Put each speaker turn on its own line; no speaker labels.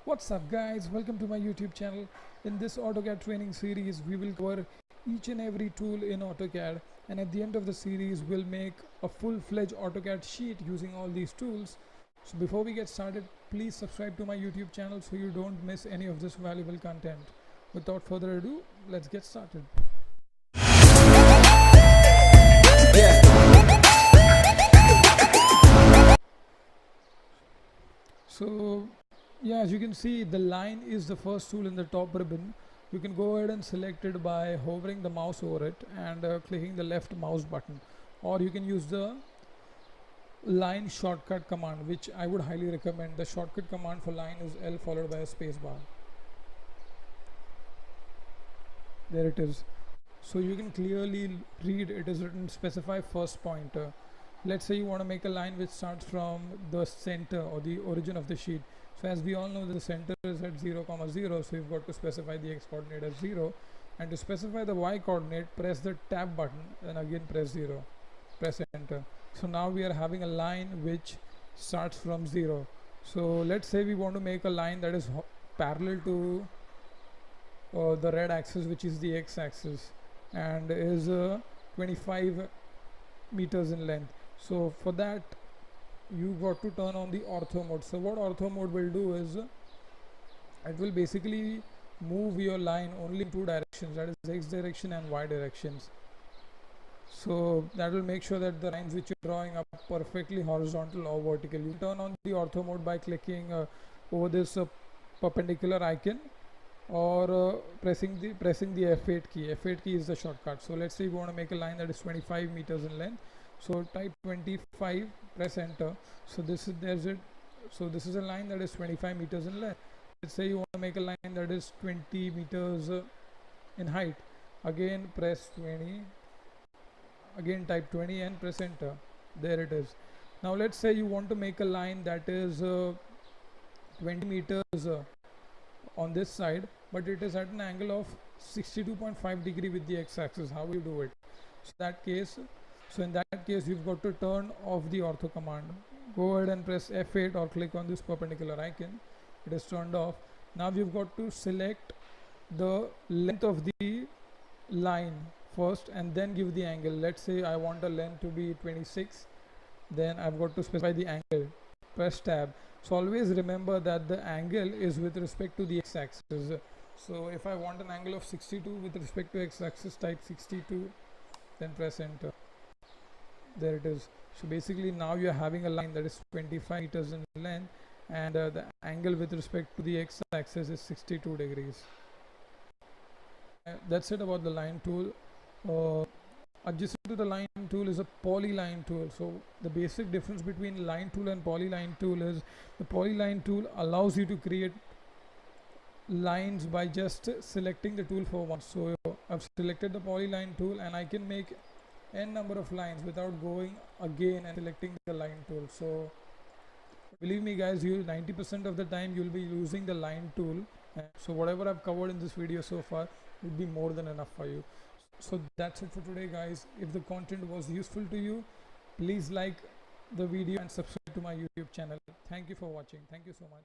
What's up guys, welcome to my YouTube channel. In this AutoCAD training series we will cover each and every tool in AutoCAD, and at the end of the series we'll make a full-fledged AutoCAD sheet using all these tools. So before we get started, please subscribe to my YouTube channel so you don't miss any of this valuable content. Without further ado, let's get started. So yeah, as you can see, the line is the first tool in the top ribbon. You can go ahead and select it by hovering the mouse over it and clicking the left mouse button, or you can use the line shortcut command, which I would highly recommend. The shortcut command for line is L followed by a spacebar. There it is. So you can clearly read it is written specify first pointer. Let's say you want to make a line which starts from the center or the origin of the sheet. So as we all know, the center is at 0, 0, so you've got to specify the x coordinate as 0, and to specify the y coordinate, press the tab button and again press 0, press enter. So now we are having a line which starts from 0. So let's say we want to make a line that is parallel to the red axis, which is the x-axis, and is 25 meters in length. So for that you got to turn on the ortho mode. So what ortho mode will do is it will basically move your line only in two directions, that is x direction and y directions. So that will make sure that the lines which you're drawing are perfectly horizontal or vertical. You turn on the ortho mode by clicking over this perpendicular icon, or pressing the F8 key. F8 key is the shortcut. So let's say we want to make a line that is 25 meters in length. So type 25, press enter. So this is a line that is 25 meters in length. Let's say you want to make a line that is 20 meters in height. Again press 20, again type 20 and press enter. There it is. Now let's say you want to make a line that is 20 meters on this side, but it is at an angle of 62.5 degree with the x-axis. How will you do it? So in that case you've got to turn off the ortho command. Go ahead and press F8 or click on this perpendicular icon. It is turned off. Now you've got to select the length of the line first and then give the angle. Let's say I want a length to be 26, then I've got to specify the angle. Press tab. So always remember that the angle is with respect to the x-axis. So if I want an angle of 62 with respect to x-axis, type 62, then press enter. There it is. So basically now you are having a line that is 25 meters in length, and the angle with respect to the x-axis is 62 degrees. That's it about the line tool. Adjacent to the line tool is a polyline tool. So the basic difference between line tool and polyline tool is the polyline tool allows you to create lines by just selecting the tool for once. So I've selected the polyline tool and I can make n number of lines without going again and selecting the line tool. So believe me guys, 90% of the time you'll be using the line tool. So whatever I've covered in this video so far would be more than enough for you. So that's it for today guys. If the content was useful to you, please like the video and subscribe to my YouTube channel. Thank you for watching. Thank you so much.